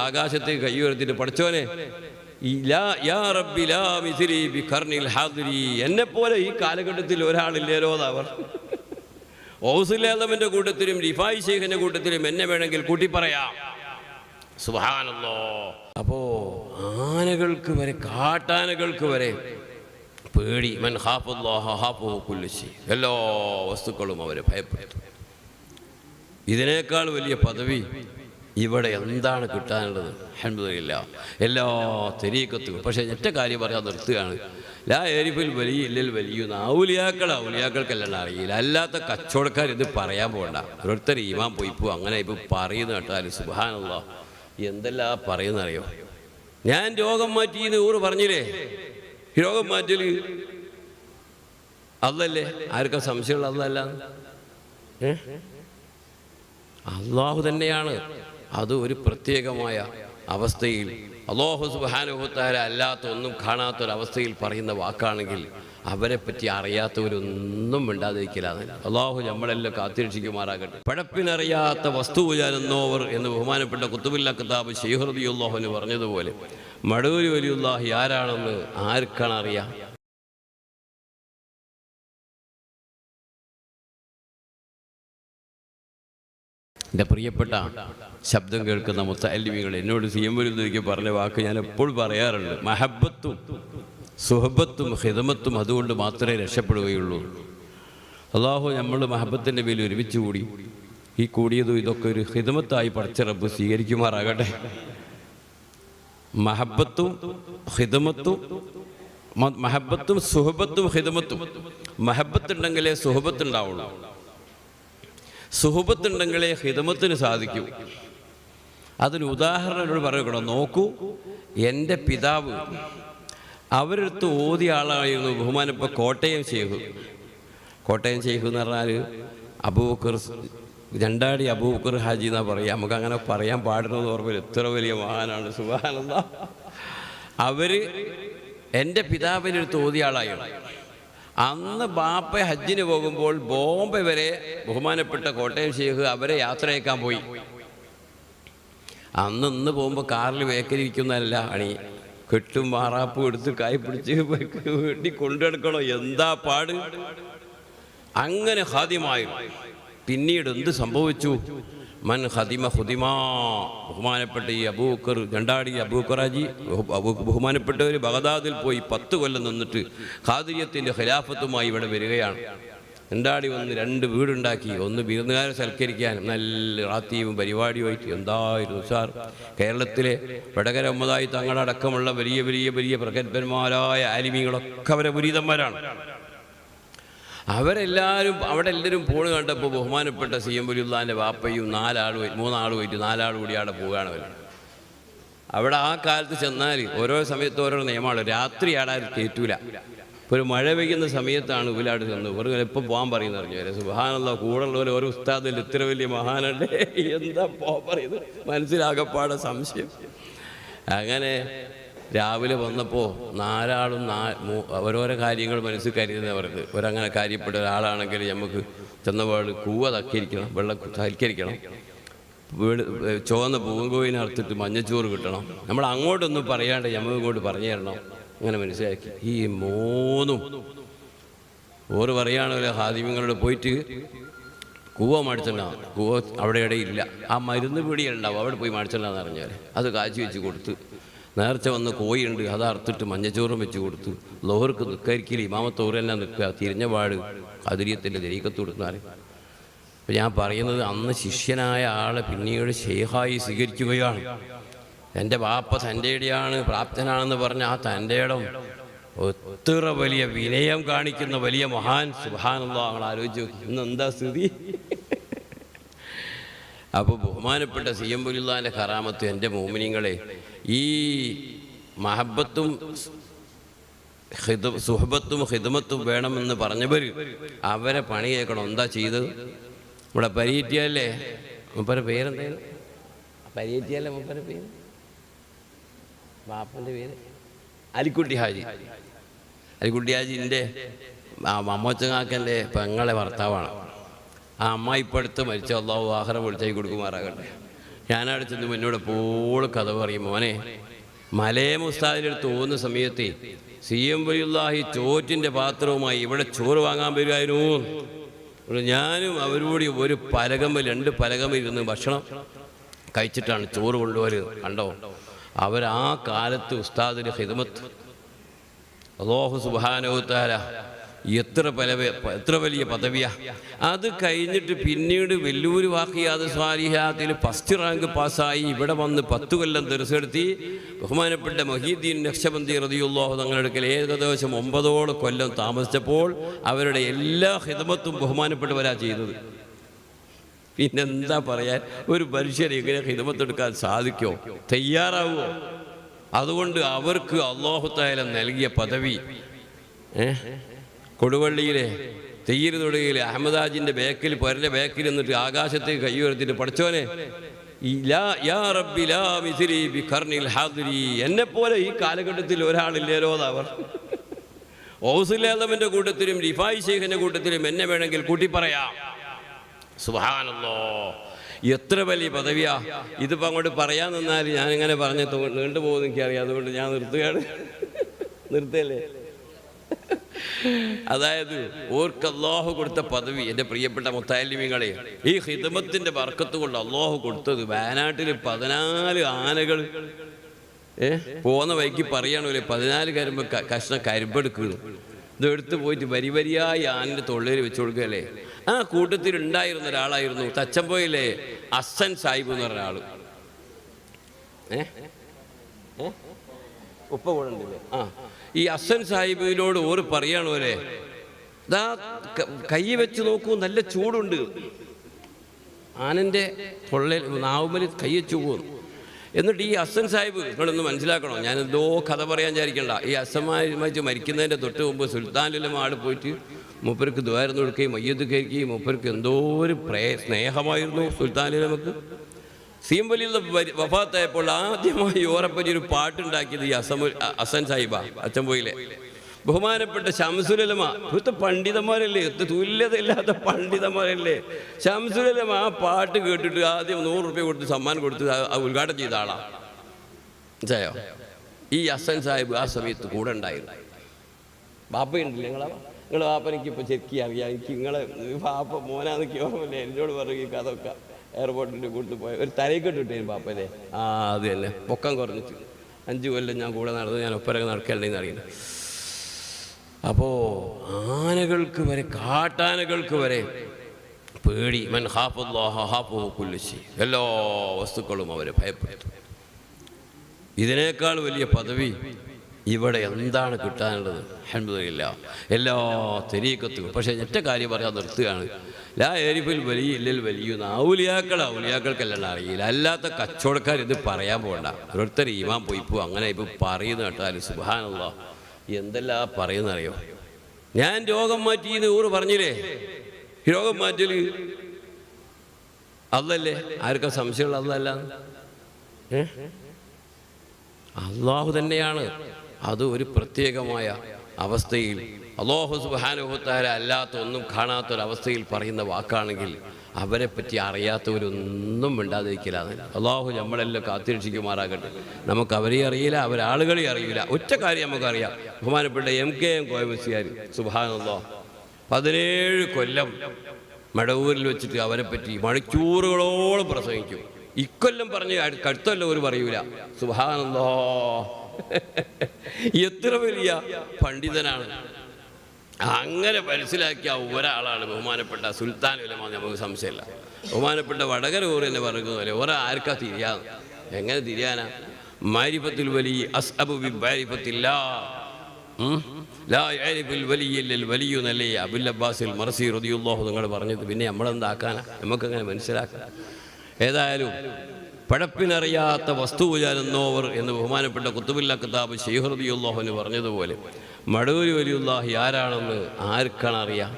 ആകാശത്തേക്ക് കൈ ഉയർത്തിയിട്ട് പഠിച്ചോനെ എന്നെപ്പോലെ ഈ കാലഘട്ടത്തിൽ ഒരാളില്ലേരോ അവർ ഔസുല്ലാദമിൻ്റെ കൂട്ടത്തിലും റിഫായി ശൈഖിൻ്റെ കൂട്ടത്തിലും എന്നെ വേണമെങ്കിൽ കൂട്ടി പറയാം. സുബ്ഹാനല്ലാഹ്. അപ്പോൾ ആനകൾക്ക് വരെ, കാട്ടാനകൾക്ക് വരെ പേടി. മൻ ഖാഫല്ലാഹ ഖാഫഹു കുല്ലു ശൈ. എല്ലാ വസ്തുക്കളും അവരെ ഭയപ്പെടുത്തും. ഇതിനേക്കാൾ വലിയ പദവി ഇവിടെ എന്താണ് കിട്ടാനുള്ളത്? അൽഹംദുലില്ലാഹ് എല്ലാ തരീഖത്തും. പക്ഷേ ഒറ്റ കാര്യം പറയാൻ നിർത്തുകയാണ്. ലാ യരിഫുൽ വലിയ ഇല്ലൽ വലിയുന്ന ഔലിയാക്കൾക്കെല്ലാം അറിയില്ല. അല്ലാത്ത കച്ചവടക്കാർ ഇത് പറയാൻ പോകണ്ട. ഓരോരുത്തർ ഈമാൻ പോയിപ്പോ അങ്ങനെ ഇപ്പോൾ പറയുന്ന കേട്ടാൽ സുബ്ഹാനല്ലാഹ് എന്തെല്ലാം പറയുന്നറിയോ. ഞാൻ രോഗം മാറ്റിയെന്ന് ഊറ് പറഞ്ഞില്ലേ? രോഗം മാറ്റൽ അല്ലല്ലേ? ആർക്കാ സംശയമുള്ള അല്ലല്ല? അള്ളാഹു തന്നെയാണ്. അത് ഒരു പ്രത്യേകമായ അവസ്ഥയിൽ അല്ലാഹു സുബ്ഹാനഹു വ തആല അല്ലാത്ത ഒന്നും കാണാത്തൊരവസ്ഥയിൽ പറയുന്ന വാക്കാണെങ്കിൽ അവരെ പറ്റി അറിയാത്തവരൊന്നും മിണ്ടാതിരിക്കില്ല. അള്ളാഹു നമ്മളെല്ലാം കാത്തിരക്ഷിക്കുമാറാകട്ടെ. പഴപ്പിനറിയാത്ത വസ്തുവിലെന്നോവർ എന്ന് ബഹുമാനപ്പെട്ട ഖുത്ബുൽ അഖ്താബ് ശൈഖ് റളിയല്ലാഹു അൻഹു പറഞ്ഞതുപോലെ മടൂരി വലിയുല്ലാഹി ആരാണെന്ന് ആർക്കാണ് അറിയാം? എൻ്റെ പ്രിയപ്പെട്ട ശബ്ദം കേൾക്കുന്ന മുത്തഅല്ലിമീങ്ങൾ, എന്നോട് സിയമ്പുരുന്നൊരിക്കൽ പറഞ്ഞ വാക്ക് ഞാൻ എപ്പോഴും പറയാറുണ്ട്. മഹബത്തും സുഹബത്തും ഖിദ്മത്തും അതുകൊണ്ട് മാത്രമേ രക്ഷപ്പെടുകയുള്ളൂ. അള്ളാഹു നമ്മൾ മഹബത്തിൻ്റെ പേരിൽ ഒരുമിച്ച് കൂടി. ഈ കൂടിയതും ഇതൊക്കെ ഒരു ഖിദ്മത്തായി പടച്ച റബ്ബ് സ്വീകരിക്കുമാറാകട്ടെ. മഹബത്തും ഖിദ്മത്തും, മഹബത്തും സുഹബത്തും ഖിദ്മത്തും. മഹബത്തുണ്ടെങ്കിലേ സുഹബത്തുണ്ടാവുള്ളൂ. സുഹബത്തുണ്ടെങ്കിലേ ഖിദ്മത്തിന് സാധിക്കൂ. അതിന് ഉദാഹരണം പറയണം. നോക്കൂ, എൻ്റെ പിതാവ് അവരടുത്ത് ഓതിയ ആളായിരുന്നു ബഹുമാനപ്പെട്ട കോട്ടയം ശൈഖ്. കോട്ടയം ശൈഖ് എന്ന് പറഞ്ഞാൽ അബൂബക്കർ, രണ്ടാടി അബൂബക്കർ ഹാജി എന്നാ പറയുക. നമുക്ക് അങ്ങനെ പറയാൻ പാടുന്നത് ഓർമ്മ. എത്ര വലിയ മഹാനാണ്, സുബ്ഹാനല്ലാഹ്. അവർ എൻ്റെ പിതാവിനടുത്ത് ഓതിയ ആളായിരുന്നു. അന്ന് ബാപ്പ ഹജ്ജിന് പോകുമ്പോൾ ബോംബെ വരെ ബഹുമാനപ്പെട്ട കോട്ടയം ശൈഖ് അവരെ യാത്രയേക്കാൻ പോയി. ഇന്ന് പോകുമ്പോൾ കാറിൽ വേക്കരിക്കുന്നതല്ല അണി, കെട്ടും മാറാപ്പും എടുത്ത് കൈ പിടിച്ച് വേണ്ടി കൊണ്ടെടുക്കണോ, എന്താ പാട്. അങ്ങനെ ഖാദിമായി. പിന്നീട് എന്ത് സംഭവിച്ചു? മൻ ഖദിമ ഖുദിമാ. ബഹുമാനപ്പെട്ട ഈ അബൂബക്കർ, രണ്ടാടി അബൂബക്കർ ഹാജി ബഹുമാനപ്പെട്ടവർ ബഗ്ദാദിൽ പോയി 10 കൊല്ലം നിന്നിട്ട് ഖാദിരിയത്തിൻ്റെ ഖിലാഫത്തുമായി ഇവിടെ വരികയാണ്. രണ്ടാടി വന്ന് 2 വീടുണ്ടാക്കി. ഒന്ന് വിരുന്നുകാരെ സൽക്കരിക്കാനും നല്ല റാത്തീവും പരിപാടിയുമായിട്ട് എന്തായിരുന്നു സാർ. കേരളത്തിലെ വടകര ഉമ്മദായി തങ്ങളടക്കമുള്ള വലിയ വലിയ വലിയ പ്രഗത്ഭന്മാരായ ആലിമീങ്ങളൊക്കെ അവരെ മുരീദന്മാരാണ്. അവരെല്ലാവരും അവിടെ എല്ലാവരും പോണ് കണ്ടപ്പോൾ ബഹുമാനപ്പെട്ട സിയം വലിയുള്ളാൻ്റെ വാപ്പയും 3 ആൾ കൂടി അവിടെ പോവുകയാണ്. അവർ അവിടെ ആ കാലത്ത് ചെന്നാൽ ഓരോ സമയത്ത് ഓരോ നിയമമാണ്. രാത്രി ആടാൻ കയറ്റൂല. ഇപ്പോൾ ഒരു മഴ പെയ്യുന്ന സമയത്താണ് ഇവലാട് ചെന്ന് ഇവർ എപ്പോൾ പോകാൻ പറയുന്നത് അറിഞ്ഞു. സുബ്ഹാനല്ലാഹ്, കൂടെയുള്ളവർ ഓരോ ഉസ്താദിൽ ഇത്ര വലിയ മഹാനല്ലേ, എന്താ പറയുന്നത് മനസ്സിലാകപ്പാടെ സംശയം. അങ്ങനെ രാവിലെ വന്നപ്പോൾ 4 ആളും ഓരോരോ കാര്യങ്ങൾ മനസ്സിൽ കരുതുന്നവർക്ക് ഒരങ്ങനെ കാര്യപ്പെട്ട ഒരാളാണെങ്കിൽ നമുക്ക് ചെന്നപാട് കൂവ തക്കിയിരിക്കണം, വെള്ളം തൽക്കരിക്കണം, ചുവന്ന പൂങ്കോയിനെ അറുത്തിട്ട് മഞ്ഞച്ചോറ് കിട്ടണം. നമ്മൾ അങ്ങോട്ടൊന്നും പറയാണ്ട് നമുക്ക് ഇങ്ങോട്ട് പറഞ്ഞു തരണം. അങ്ങനെ മനസ്സിലാക്കി. ഈ 3 ഓറ് പറയുകയാണല്ലോ, ഹാദിമ്യങ്ങളോട് പോയിട്ട് കൂവ മേടിച്ചിട്ടുണ്ടാവും. കൂവ അവിടെ ഇടയില്ല, ആ മരുന്ന് പീടികയുണ്ടാവും, അവിടെ പോയി മേടിച്ചിട്ടുണ്ടാന്ന് അറിഞ്ഞാൽ അത് കാച്ചി വെച്ച് കൊടുത്ത്, നേർച്ച വന്ന് കോഴിയുണ്ട് അത് അറുത്തിട്ട് മഞ്ഞച്ചോറും വെച്ച് കൊടുത്ത്, ലോഹർക്ക് നിൽക്കരിക്കൽ ഇമാമത്തോറ് തന്നെ നിൽക്കുക, തിരിഞ്ഞ പാട് അതിരിയത്തിൻ്റെ ദരീക്കത്ത് കൊടുത്താൽ. അപ്പം ഞാൻ പറയുന്നത്, അന്ന് ശിഷ്യനായ ആളെ പിന്നീട് ഷെയ്ഖായി സ്വീകരിക്കുകയാണ്. എൻ്റെ ബാപ്പ തൻ്റെ ഇടയാണ്, പ്രാപ്തനാണെന്ന് പറഞ്ഞ ആ തൻ്റെ ഇടം ഒത്തിരി വലിയ വിനയം കാണിക്കുന്ന വലിയ മഹാൻ. സുബ്ഹാനല്ലാഹ്, നമ്മൾ ആലോചിച്ച് നോക്കി ഇന്ന് എന്താ സ്ഥിതി. അപ്പോൾ ബഹുമാനപ്പെട്ട സിയം വലിയുള്ളാൻ്റെ കറാമത്ത്, എൻ്റെ മോമിനിങ്ങളെ, ഈ മഹബത്തും സുഹബത്തും ഖിദ്മത്തും വേണമെന്ന് പറഞ്ഞവർ അവരെ പണി കേൾക്കണം. എന്താ ചെയ്തത്? ഇവിടെ പരീറ്റിയല്ലേ, മുപ്പര പേരെന്തായിരുന്നു? പരീറ്റിയല്ലേ മുപ്പര പേര്? ബാപ്പൻ്റെ പേര് അലിക്കുട്ടി ഹാജി. അലിക്കുട്ടി ഹാജിൻ്റെ അമ്മച്ചങ്ങാക്കൻ്റെ പെങ്ങളെ ഭർത്താവാണ്. ആ അമ്മ ഇപ്പം അടുത്ത് മരിച്ച, അല്ലാഹു ആഖിറ വിളിച്ചായി കൊടുക്കുമാറാകട്ടെ. ഞാനവിടെ ചെന്ന് എന്നോട് എപ്പോഴും കഥ പറയും, മോനെ മലയെ മുസ്താദിൻ്റെ അടുത്ത് പോകുന്ന സമയത്ത് CM വലിയുള്ളാഹി ചോറ്റിൻ്റെ പാത്രവുമായി ഇവിടെ ചോറ് വാങ്ങാൻ വരുമായിരുന്നു. ഞാനും അവരോട് ഒരു പലകമ്മൽ 2 പലകമ്മൽ ഇരുന്ന് ഭക്ഷണം കഴിച്ചിട്ടാണ് ചോറ് കൊണ്ടുവരുന്നത്. കണ്ടോ, അവരാ കാലത്ത് ഉസ്താദിന് ഖിദ്മത്ത്. അല്ലാഹു സുബ്ഹാനഹു തആല എത്ര വലിയ പദവിയാ. അത് കഴിഞ്ഞിട്ട് പിന്നീട് വെല്ലൂർ വാഖിയാത്ത് സ്വാലിഹാത്തിൽ ഫസ്റ്റ് റാങ്ക് പാസ്സായി ഇവിടെ വന്ന് 10 കൊല്ലം ദർസെടുത്തി. ബഹുമാനപ്പെട്ട മൊഹീദ്ദീൻ നഖ്ശബന്ദി റളിയല്ലാഹു തങ്ങളുടെ അടുക്കൽ ഏകദേശം 9 കൊല്ലം താമസിച്ചപ്പോൾ അവരുടെ എല്ലാ ഖിദ്മത്തും ബഹുമാനപ്പെട്ടവരാ ചെയ്തത്. പിന്നെന്താ പറയാൻ, ഒരു മനുഷ്യനെ ഇങ്ങനെ ഖിദ്മത്തെടുക്കാൻ സാധിക്കുമോ? തയ്യാറാവുമോ? അതുകൊണ്ട് അവർക്ക് അല്ലാഹു തആല നൽകിയ പദവി, കൊടുവള്ളിയിലെ തെയ്യര് തൊടുകയിലെ അഹമ്മദാജിൻ്റെ ബേക്കിൽ പൊരൻ്റെ ബേക്കിൽ നിന്നിട്ട് ആകാശത്തേക്ക് കൈ ഉയർത്തിയിട്ട്, പഠിച്ചോനെ എന്നെപ്പോലെ ഈ കാലഘട്ടത്തിൽ ഒരാളില്ലേരോ അവർ. ഔസുല്ലാദമിൻ്റെ കൂട്ടത്തിലും റിഫായി ഷെയ്ഖിൻ്റെ കൂട്ടത്തിലും എന്നെ വേണമെങ്കിൽ കൂട്ടിപ്പറയാം. സുബ്ഹാനല്ലാഹ്, എത്ര വലിയ പദവിയാ. ഇതിപ്പോൾ അങ്ങോട്ട് പറയാൻ നിന്നാൽ ഞാനിങ്ങനെ പറഞ്ഞ് നീണ്ടുപോകുമെന്ന് എനിക്കറിയാം. അതുകൊണ്ട് ഞാൻ നിർത്തുകയല്ലേ. അതായത് ഓർക്ക് അല്ലാഹു കൊടുത്ത പദവി, എൻ്റെ പ്രിയപ്പെട്ട മുത്തഅല്ലിമീങ്ങളെ, ഈ ഖിദ്മത്തിൻ്റെ ബർക്കത്ത് കൊണ്ട് അല്ലാഹു കൊടുത്തത്. വയനാട്ടിൽ 14 ആനകൾ പോകുന്ന വഴിക്ക് പറയണല്ലേ, 14 കരിമ്പ് കഷ്ണം കരിമ്പെടുക്കുന്നു. ഇതെടുത്ത് പോയിട്ട് വരിയായി ആനിൻ്റെ തൊള്ളയിൽ വെച്ച് കൊടുക്കുകയല്ലേ. ആ കൂട്ടത്തിൽ ഉണ്ടായിരുന്ന ഒരാളായിരുന്നു തച്ചമ്പോയിലെ അസ്സൻ സാഹിബ് എന്ന് പറഞ്ഞ ആള്. ഉപ്പ കൂടെ ഉണ്ടല്ലേ. ഈ അസ്സൻ സാഹിബിനോട് ഓര് പറയണ പോലെ, ഇതാ കൈ വെച്ച് നോക്കൂ, നല്ല ചൂടുണ്ട്. ആനൻ്റെ തൊള്ളയിൽ നാവുമ്മൽ കൈ വെച്ച് പോകുന്നു. എന്നിട്ട് ഈ അസ്സൻ സാഹിബ്, നിങ്ങളൊന്ന് മനസ്സിലാക്കണോ, ഞാനെന്തോ കഥ പറയാൻ വിചാരിക്കണ്ട. ഈ അസ്സമായി മരിക്കുന്നതിൻ്റെ തൊട്ട് മുമ്പ് സുൽത്താനുലമ ആട് പോയിട്ട് മൂപ്പർക്ക് ദ്വാരം കൊടുക്കുകയും മയ്യത്ത് കയറുകയും, മൂപ്പർക്ക് എന്തോ ഒരു സ്നേഹമായിരുന്നു സുൽത്താനുലമക്ക്. CM വലിയുള്ള വഫാത്തായപ്പോൾ ആദ്യമായി ഓറപ്പറ്റി ഒരു പാട്ടുണ്ടാക്കിയത് ഈ അസ്സൻ സാഹിബ അച്ചമ്പോയിലെ. ബഹുമാനപ്പെട്ട ശംസുലുലമ, ഇവിടുത്തെ പണ്ഡിതന്മാരല്ലേ, തുല്യതയില്ലാത്ത പണ്ഡിതന്മാരല്ലേ. ശംസുലുലമ ആ പാട്ട് കേട്ടിട്ട് ആദ്യം 100 രൂപ കൊടുത്ത് സമ്മാനം കൊടുത്ത് ഉദ്ഘാടനം ചെയ്ത ആളാണ്. മനസ്സിലായോ? ഈ അസ്സൻ സാഹിബ് ആ സമയത്ത് കൂടെ ഉണ്ടായിരുന്നു. ബാപ്പയുണ്ടല്ലേ നിങ്ങളെ ബാപ്പ, എനിക്കിപ്പോൾ ശരിക്കും അറിയാം. എനിക്ക് നിങ്ങളെ ബാപ്പ മോനാന്നൊക്കെ ഓർമ്മല്ലേ, എന്നോട് പറയും അതൊക്കെ എയർപോർട്ടിൽ കൊണ്ടുപോയ ഒരു തലയ്ക്കെട്ട് കിട്ടേനും ബാപ്പല്ലേ. അത് തന്നെ, പൊക്കം കുറഞ്ഞിട്ട് 5 കൊല്ലം ഞാൻ കൂടെ നടന്നു. ഞാൻ ഒപ്പരൊക്കെ നടക്കലുണ്ടെന്ന് അറിയുന്നത്. അപ്പോൾ ആനകൾക്ക് വരെ, കാട്ടാനകൾക്ക് വരെ പേടി. മൻ ഖാഫല്ലാഹ ഖാഫഹു കുല്ലു ശൈ, എല്ലാ വസ്തുക്കളും അവരെ ഭയപ്പെടുത്തും. ഇതിനേക്കാൾ വലിയ പദവി ഇവിടെ എന്താണ് കിട്ടാനുള്ളത്? അൽഹംദുലില്ലാഹ്, എല്ലാ തരീഖത്തും. പക്ഷേ ഒറ്റ കാര്യം പറയാൻ നിർത്തുകയാണ്. ലാ യരിഫുൽ വലിയിൽ വലിയുന്ന ഔലിയാക്കൾക്കെല്ലാം അറിയില്ല. അല്ലാത്ത കച്ചവടക്കാർ ഇത് പറയാൻ പോകണ്ട. ഓരോരുത്തർ ഈമാൻ പോയിപ്പോ അങ്ങനെ ഇപ്പോൾ പറയുന്ന കേട്ടാൽ സുബ്ഹാനല്ലാഹ് എന്തെല്ലാം പറയുന്നറിയോ. ഞാൻ രോഗം മാറ്റിയെന്ന് ഊറ് പറഞ്ഞില്ലേ, രോഗം മാറ്റല് അല്ലല്ലേ? ആർക്കാ സംശയമുള്ള അല്ലല്ല? അല്ലാഹു തന്നെയാണ്. അത് ഒരു പ്രത്യേകമായ അവസ്ഥയിൽ അല്ലാഹു സുബ്ഹാനഹു വ തആല അല്ലാത്ത ഒന്നും കാണാത്തൊരവസ്ഥയിൽ പറയുന്ന വാക്കാണെങ്കിൽ അവരെ പറ്റി അറിയാത്തവരൊന്നും മിണ്ടാതിരിക്കില്ല. അല്ലാഹു നമ്മളെല്ലാം കാത്തിരക്ഷിക്കുമാറാകട്ടെ. നമുക്ക് അവരെ അറിയില്ല, അവരാളുകളെ അറിയില്ല. ഒറ്റ കാര്യം നമുക്കറിയാം. ബഹുമാനപ്പെട്ട MKM കോയബസിയാർ സുബ്ഹാനല്ലാഹ് 17 കൊല്ലം മടവൂരിൽ വെച്ചിട്ട് അവരെ പറ്റി മണിക്കൂറുകളോളം പ്രസംഗിക്കും. ഇക്കൊല്ലം പറഞ്ഞ് അടുത്തല്ല ഒരു പറയൂല. സുബ്ഹാനല്ലാഹ്, എത്ര വലിയ പണ്ഡിതനാണ്. അങ്ങനെ മനസ്സിലാക്കിയ ഒരാളാണ് ബഹുമാനപ്പെട്ട സുൽത്താൻ ഉലമ. നമുക്ക് സംശയമില്ല. ബഹുമാനപ്പെട്ട വടകര ഊർ എന്ന് പറയുന്നത് പോലെ ഒരാർക്കാ തിരിയാന്ന്? എങ്ങനെ തിരിയാനാ? മാരിഫത്തുൽ വലി അസ്അബു ബി മാരിഫത്തില്ലാ, ലാ യഅരിഫുൽ വലിയൽ വലിയു എന്നല്ലേ അബുൽ അബ്ബാസിൽ മർസി റളിയല്ലാഹു നിങ്ങൾ പറഞ്ഞത്. പിന്നെ നമ്മളെന്താക്കാനാ? നമുക്കങ്ങനെ മനസ്സിലാക്കാം. ഏതായാലും പടപ്പിനറിയാത്ത വസ്തുവിചാരെന്നോവർ എന്ന് ബഹുമാനപ്പെട്ട ഖുത്ബുൽ അഖ്താബ് ശൈഖ് റളിയല്ലാഹു അൻഹു പറഞ്ഞതുപോലെ മടവൂർ വലിയുള്ളാഹി ആരാണെന്ന് ആർക്കാണ് അറിയാം?